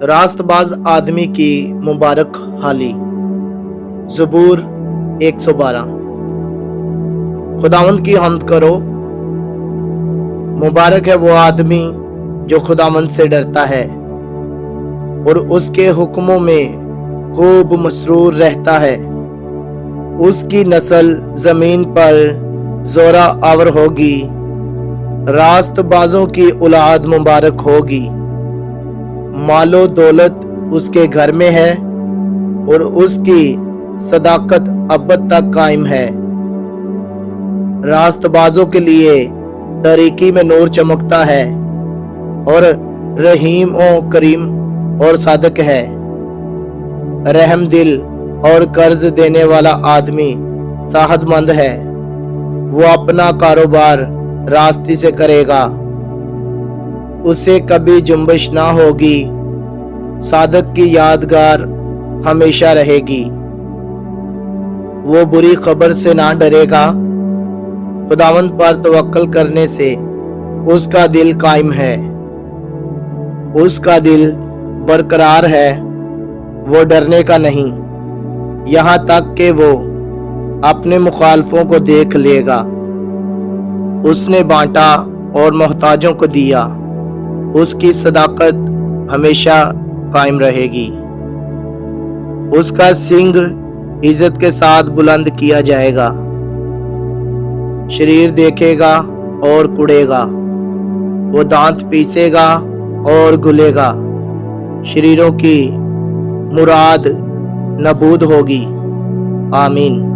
रास्तबाज आदमी की मुबारक हाली। ज़बूर 112। खुदावंद की हम्द करो। मुबारक है वो आदमी जो खुदावंद से डरता है और उसके हुक्मों में खूब मसरूर रहता है। उसकी नस्ल जमीन पर जोरा आवर होगी। रास्तबाजों की औलाद मुबारक होगी। मालो दौलत उसके घर में है और उसकी सदाकत अबद तक कायम है। रास्तबाजों के लिए तरीकी में नूर चमकता है और रहीम और करीम और सादक है। रहम दिल और कर्ज देने वाला आदमी साहतमंद है। वो अपना कारोबार रास्ते से करेगा, उसे कभी जुम्बिश ना होगी। सादक की यादगार हमेशा रहेगी। वो बुरी खबर से ना डरेगा। खुदावंद पर तवक्कल करने से उसका दिल कायम है। उसका दिल बरकरार है, वो डरने का नहीं, यहाँ तक कि वो अपने मुखालफों को देख लेगा। उसने बांटा और मोहताजों को दिया। उसकी सदाकत हमेशा कायम रहेगी। उसका सिंग इज्जत के साथ बुलंद किया जाएगा। शरीर देखेगा और कुड़ेगा, वो दांत पीसेगा और घुलेगा। शरीरों की मुराद नबूद होगी। आमीन।